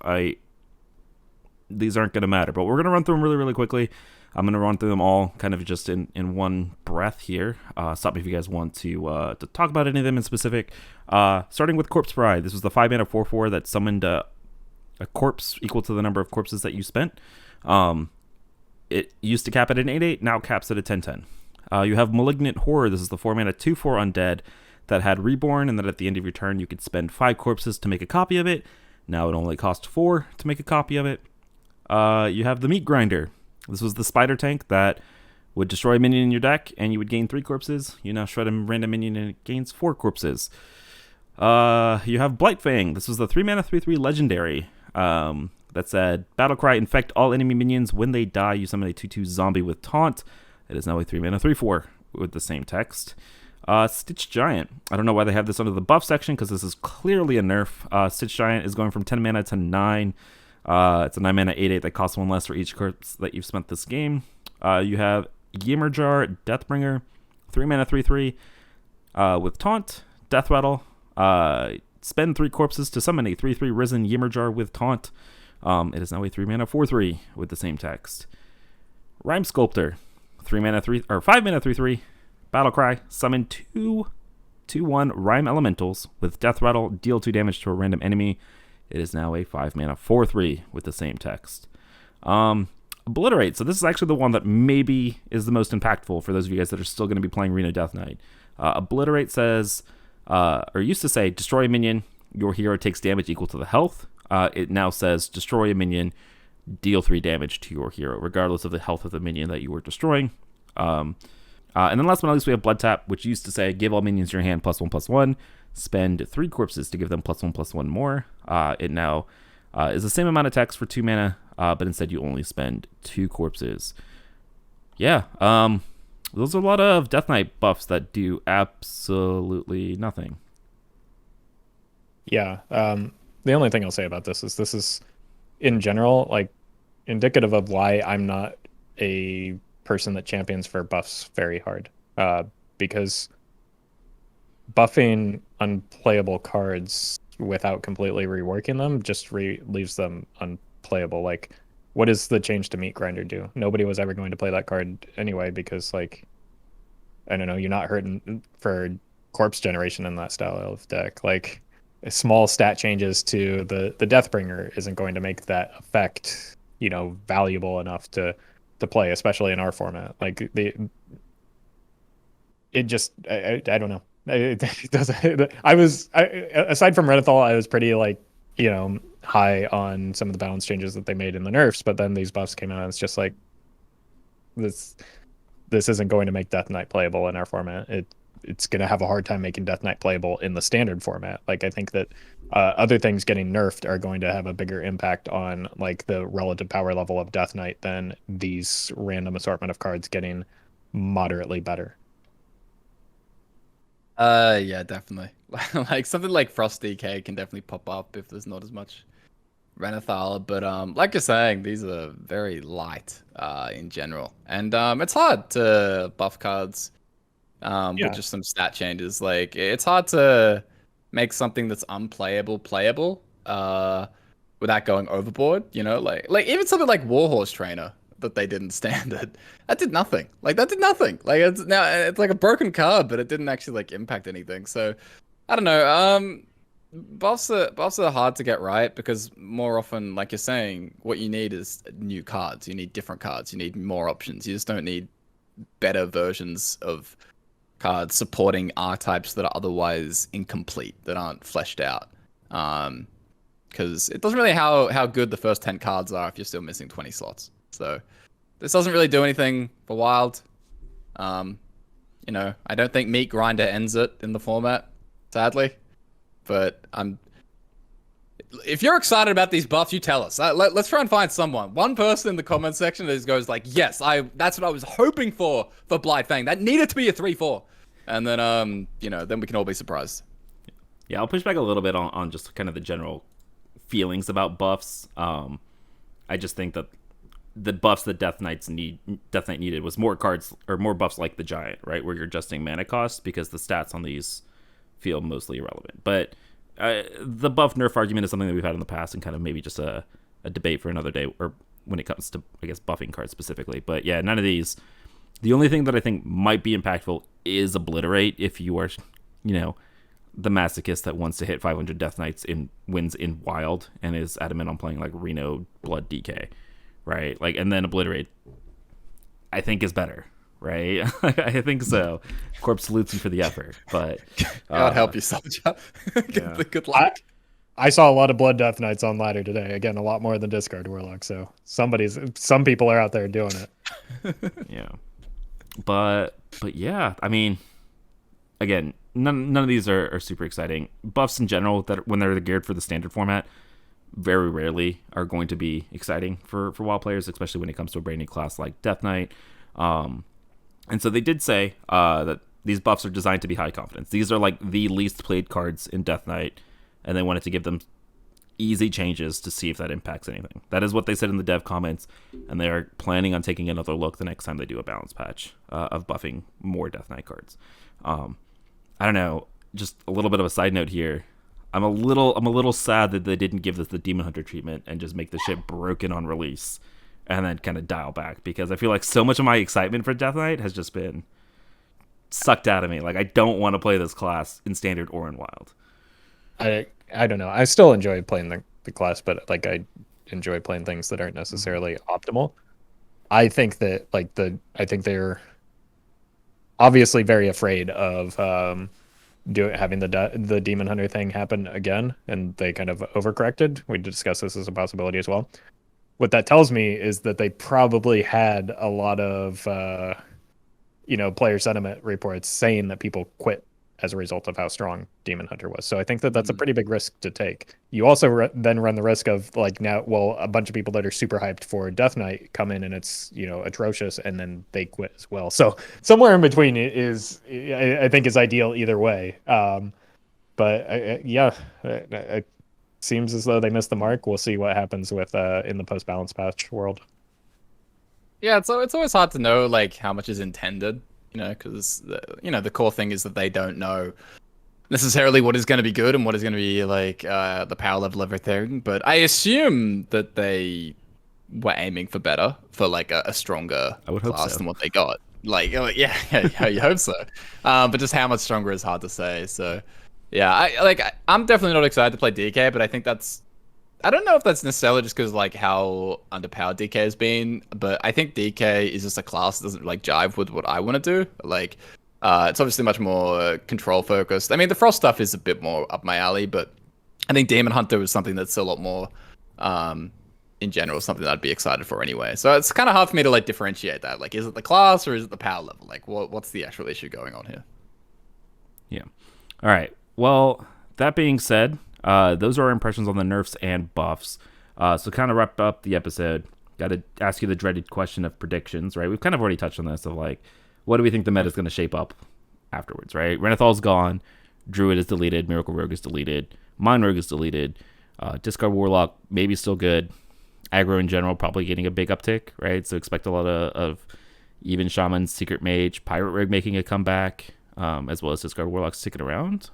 Speaker 1: These aren't going to matter, but we're going to run through them really, really quickly. I'm going to run through them all kind of just in one breath here. Stop me if you guys want to talk about any of them in specific. Starting with Corpse Bride. This was the 5-mana 4/4 that summoned a corpse equal to the number of corpses that you spent. It used to cap at an 8/8, now caps at a 10/10. You have Malignant Horror. This is the 4-mana 2/4 undead that had Reborn, and that at the end of your turn you could spend 5 corpses to make a copy of it. Now it only costs 4 to make a copy of it. You have the Meat Grinder. This was the spider tank that would destroy a minion in your deck, and you would gain 3 corpses. You now shred a random minion, and it gains 4 corpses. You have Blightfang. This was the 3-mana 3/3 legendary that said, Battlecry, infect all enemy minions. When they die, you summon a 2/2 zombie with Taunt. It is now a 3-mana 3/4 with the same text. Stitch Giant. I don't know why they have this under the buff section, because this is clearly a nerf. Stitch Giant is going from 10 mana to 9. It's a 9-mana 8/8 that costs 1 less for each corpse that you've spent this game. You have Ymmerjar Deathbringer, 3-mana 3/3 with Taunt. Deathrattle. Spend 3 corpses to summon a 3/3 Risen Ymmerjar with Taunt. It is now a 3-mana 4/3 with the same text. Rhyme Sculptor, 5-mana 3/3 Battlecry. Summon 2/1 Rhyme Elementals with Deathrattle. Deal 2 damage to a random enemy. It is now a 5-mana 4/3 with the same text. Obliterate. So this is actually the one that maybe is the most impactful for those of you guys that are still going to be playing Reno Death Knight. Obliterate says, or used to say, destroy a minion. Your hero takes damage equal to the health. It now says, destroy a minion. Deal 3 damage to your hero, regardless of the health of the minion that you were destroying. And then last but not least, we have Blood Tap, which used to say, give all minions your hand +1/+1. Spend 3 corpses to give them +1/+1 more. It now is the same amount of text for 2 mana, but instead you only spend 2 corpses. Yeah, those are a lot of Death Knight buffs that do absolutely nothing.
Speaker 2: Yeah, the only thing I'll say about this is in general, like, indicative of why I'm not a person that champions for buffs very hard. Because buffing unplayable cards without completely reworking them just leaves them unplayable. Like, what does the change to Meat Grinder do? Nobody was ever going to play that card anyway because, like, I don't know, you're not hurting for corpse generation in that style of deck. Like, small stat changes to the Deathbringer isn't going to make that effect, valuable enough to play, especially in our format. Like, it just, I don't know. It doesn't. Aside from Renathal, I was pretty high on some of the balance changes that they made in the nerfs, but then these buffs came out and it's just like, this isn't going to make Death Knight playable in our format. It's going to have a hard time making Death Knight playable in the standard format. Like, I think that other things getting nerfed are going to have a bigger impact on like the relative power level of Death Knight than these random assortment of cards getting moderately better.
Speaker 3: Yeah, definitely. Like something like Frost DK can definitely pop up if there's not as much Renathal, but like you're saying, these are very light in general, and it's hard to buff cards with just some stat changes. Like, it's hard to make something that's unplayable playable without going overboard. Like even something like Warhorse Trainer that they did in standard, that did nothing. Like, it's like a broken card, but it didn't actually like impact anything. So I don't know. buffs are hard to get right because more often, like you're saying, what you need is new cards. You need different cards. You need more options. You just don't need better versions of cards supporting archetypes that are otherwise incomplete, that aren't fleshed out. Because it doesn't really how good the first 10 cards are if you're still missing 20 slots. So this doesn't really do anything for Wild. I don't think Meat Grinder ends it in the format, sadly. But if you're excited about these buffs, you tell us. Let's try and find someone. One person in the comment section that goes like, yes, that's what I was hoping for Blightfang. That needed to be a 3/4. And then, then we can all be surprised.
Speaker 1: Yeah, I'll push back a little bit on just kind of the general feelings about buffs. I just think that the buffs that Death Knight needed was more cards or more buffs like the Giant, right, where you're adjusting mana cost because the stats on these feel mostly irrelevant. But the buff nerf argument is something that we've had in the past, and kind of maybe just a debate for another day, or when it comes to, I guess, buffing cards specifically. But yeah, none of these. The only thing that I think might be impactful is Obliterate if you are, the masochist that wants to hit 500 Death Knights wins in Wild and is adamant on playing like Reno Blood DK, right? Like, and then Obliterate, I think, is better, right? I think so. Corp salutes you for the effort, but
Speaker 3: God help you, Soldier. Good luck.
Speaker 2: I saw a lot of Blood Death Knights on ladder today. Again, a lot more than Discard Warlock. So some people are out there doing it.
Speaker 1: Yeah, but yeah, I mean, again, none of these are super exciting. Buffs in general, that when they're geared for the standard format, very rarely are going to be exciting for WoW players, especially when it comes to a brand new class like Death Knight. And so they did say that these buffs are designed to be high confidence. These are like the least played cards in Death Knight, and they wanted to give them easy changes to see if that impacts anything. That is what they said in the dev comments, and they are planning on taking another look the next time they do a balance patch of buffing more Death Knight cards. I don't know, just a little bit of a side note here. I'm a little sad that they didn't give this the Demon Hunter treatment and just make the shit broken on release and then kind of dial back, because I feel like so much of my excitement for Death Knight has just been sucked out of me. Like, I don't want to play this class in Standard or in Wild.
Speaker 2: I don't know. I still enjoy playing the class, but like I enjoy playing things that aren't necessarily optimal. I think that I think they're obviously very afraid of having the Demon Hunter thing happen again, and they kind of overcorrected. We discussed this as a possibility as well. What that tells me is that they probably had a lot of player sentiment reports saying that people quit as a result of how strong Demon Hunter was. So I think that that's a pretty big risk to take. You also then run the risk of a bunch of people that are super hyped for Death Knight come in and it's atrocious, and then they quit as well. So somewhere in between I think is ideal either way. But it seems as though they missed the mark. We'll see what happens with in the post balance patch world.
Speaker 3: Yeah, it's always hard to know like how much is intended. Because the core thing is that they don't know necessarily what is going to be good and what is going to be like the power level of everything. But I assume that they were aiming for better, for like a stronger class than what they got. Yeah, you hope so. But just how much stronger is hard to say. So yeah, I'm definitely not excited to play DK, but I think I don't know if that's necessarily just because like how underpowered DK has been, but I think DK is just a class that doesn't like jive with what I want to do. Like, it's obviously much more control focused. I mean, the Frost stuff is a bit more up my alley, but I think Demon Hunter is something that's a lot more, in general, something that I'd be excited for anyway. So it's kind of hard for me to like differentiate that. Like, is it the class or is it the power level? Like, what's the actual issue going on here?
Speaker 1: Yeah. All right. Well, that being said, those are our impressions on the nerfs and buffs. So kind of wrap up the episode. Got to ask you the dreaded question of predictions, right? We've kind of already touched on this of like, what do we think the meta is going to shape up afterwards, right? Renathal's gone. Druid is deleted. Miracle Rogue is deleted. Mind Rogue is deleted. Discard Warlock maybe still good. Aggro in general probably getting a big uptick, right? So expect a lot of even Shaman, Secret Mage, Pirate Rogue making a comeback, as well as Discard Warlock sticking around.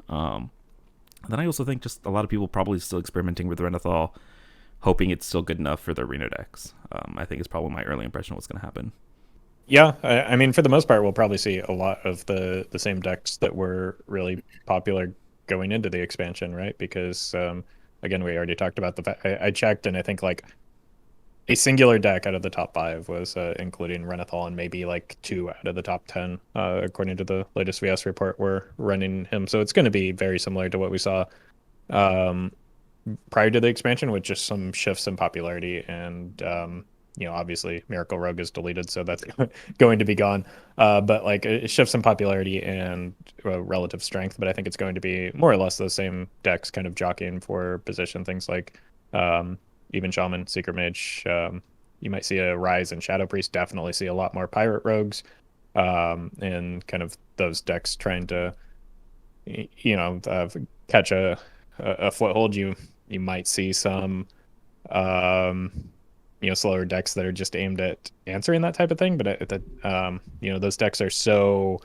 Speaker 1: Then I also think just a lot of people probably still experimenting with Renathal, hoping it's still good enough for their Reno decks. I think it's probably my early impression of what's going to happen.
Speaker 2: Yeah, I mean, for the most part, we'll probably see a lot of the same decks that were really popular going into the expansion, right? Because again, we already talked about the fact I checked, and I think like a singular deck out of the top 5 was including renathal, and maybe like 2 out of the top 10, according to the latest VS report, were running him. So it's going to be very similar to what we saw prior to the expansion, with just some shifts in popularity. And obviously Miracle Rogue is deleted, so that's going to be gone. But like it shifts in popularity and relative strength. But I think it's going to be more or less those same decks kind of jockeying for position. Things like even Shaman, Secret Mage. You might see a rise in Shadow Priest. Definitely see a lot more Pirate Rogues, and kind of those decks trying to, catch a foothold. You might see some, slower decks that are just aimed at answering that type of thing. But those decks are so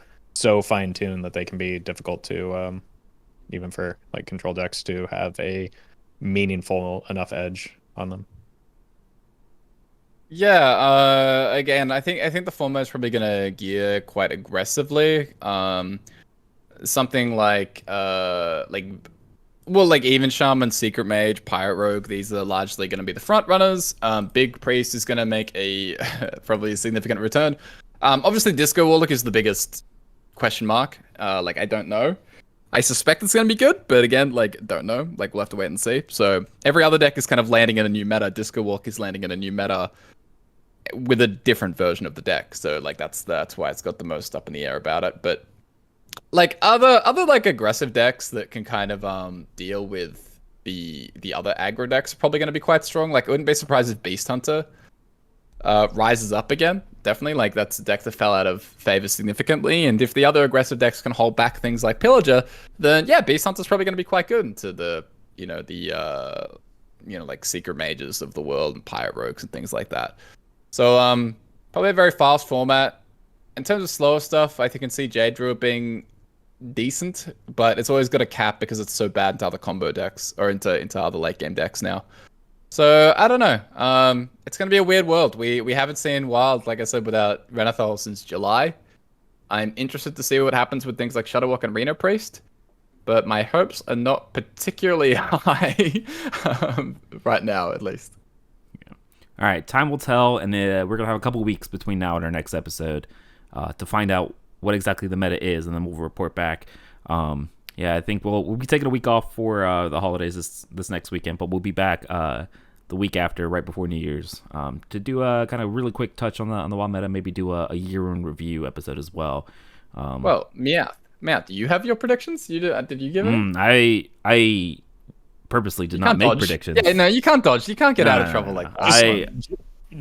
Speaker 2: fine tuned that they can be difficult to, even for like control decks to have a meaningful enough edge on them.
Speaker 3: Yeah, again, I think the format is probably gonna gear quite aggressively. Something like even Shaman, Secret Mage, Pirate Rogue, these are largely gonna be the front runners. Big Priest is gonna make a probably a significant return. Obviously Disco Warlock is the biggest question mark. I don't know. I suspect it's going to be good, but again, don't know. We'll have to wait and see. So every other deck is kind of landing in a new meta. Disco Walk is landing in a new meta with a different version of the deck. So that's why it's got the most up in the air about it. But other aggressive decks that can kind of deal with the other aggro decks are probably going to be quite strong. I wouldn't be surprised if Beast Hunter rises up again. Definitely, that's a deck that fell out of favor significantly, and if the other aggressive decks can hold back things like Pillager, then yeah, Beast Hunter's probably going to be quite good into the Secret Mages of the world and Pirate Rogues and things like that. So probably a very fast format. In terms of slower stuff, I think I can see Jade Druid being decent, but it's always got a cap because it's so bad into other combo decks or into other late game decks now. So I don't know. It's gonna be a weird world. We haven't seen Wild, like I said, without renathal since July. I'm interested to see what happens with things like Shadowwalk and Reno Priest, but my hopes are not particularly high right now, at least.
Speaker 1: Yeah. All right, time will tell, and we're gonna have a couple weeks between now and our next episode to find out what exactly the meta is, and then we'll report back. Yeah, I think we'll be taking a week off for the holidays this next weekend, but we'll be back the week after, right before New Year's, to do a kind of really quick touch on the WoW meta, maybe do a year in review episode as well.
Speaker 3: Well, Matt, do you have your predictions? Did you give it?
Speaker 1: I purposely did not make
Speaker 3: dodge
Speaker 1: predictions.
Speaker 3: Yeah, no, you can't dodge. You can't get out of trouble like this.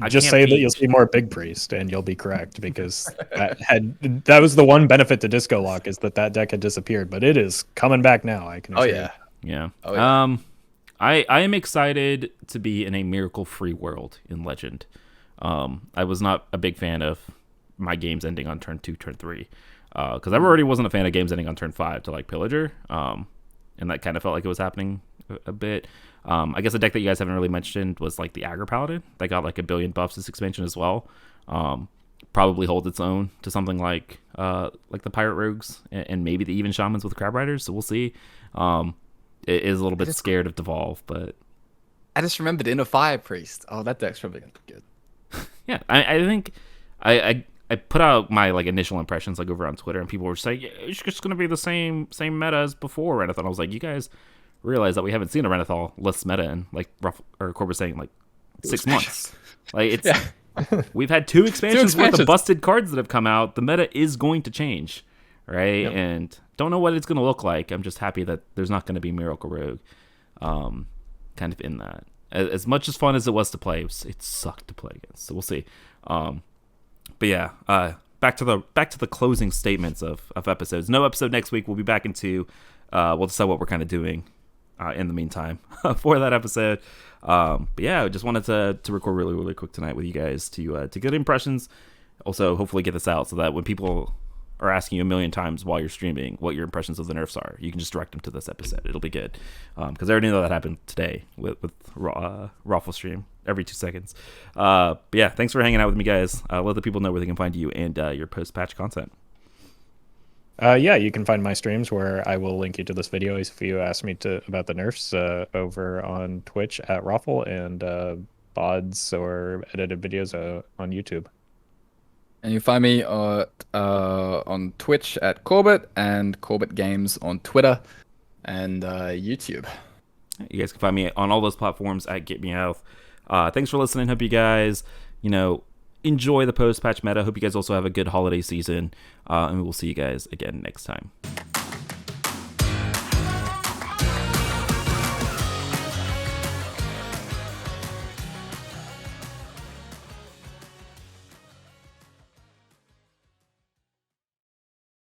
Speaker 2: I just say that you'll see more Big Priest, and you'll be correct, because that was the one benefit to Disco Lock, is that deck had disappeared, but it is coming back now. I can.
Speaker 3: Oh yeah.
Speaker 1: Yeah.
Speaker 3: Oh, yeah.
Speaker 1: I am excited to be in a miracle-free world in Legend. I was not a big fan of my games ending on turn 2, turn 3, because I already wasn't a fan of games ending on turn 5 to Pillager, and that kind of felt like it was happening a bit. I guess a deck that you guys haven't really mentioned was the Aggro Paladin. That got a billion buffs this expansion as well. Probably holds its own to something like the Pirate Rogues and maybe the even Shamans with Crab Riders. So we'll see. It is a little bit scared of Devolve, but
Speaker 3: I just remembered Inner Fire Priest. Oh, that deck's probably gonna be good.
Speaker 1: Yeah, I think I put out my initial impressions over on Twitter, and people were saying it's just gonna be the same meta as before Renathal. I was like, you guys realize that we haven't seen a Renathal list meta in Roffle or Corbett's saying 6 months. It's we've had 2 expansions worth of busted cards that have come out. The meta is going to change, right? Yep. And don't know what it's going to look like. I'm just happy that there's not going to be Miracle Rogue, kind of in that. As much as fun as it was to play, it sucked to play against. So we'll see. But yeah, back to the closing statements of episodes. No episode next week. We'll be back into. We'll decide what we're kind of doing in the meantime for that episode. But yeah, I just wanted to record really, really quick tonight with you guys to get impressions. Also, hopefully get this out so that when people are asking you a million times while you're streaming what your impressions of the nerfs are, you can just direct them to this episode. It'll be good. Because I already know that happened today with Roffle stream every 2 seconds. But yeah, thanks for hanging out with me, guys. Let the people know where they can find you and your post-patch content.
Speaker 2: Yeah, you can find my streams where I will link you to this video if you ask me about the nerfs over on Twitch at Roffle and VODs or edited videos on YouTube.
Speaker 3: And you find me on Twitch at Corbett and Corbettgames on Twitter and YouTube.
Speaker 1: You guys can find me on all those platforms at Get Me Out. Thanks for listening. Hope you guys, enjoy the post-patch meta. Hope you guys also have a good holiday season. And we will see you guys again next time.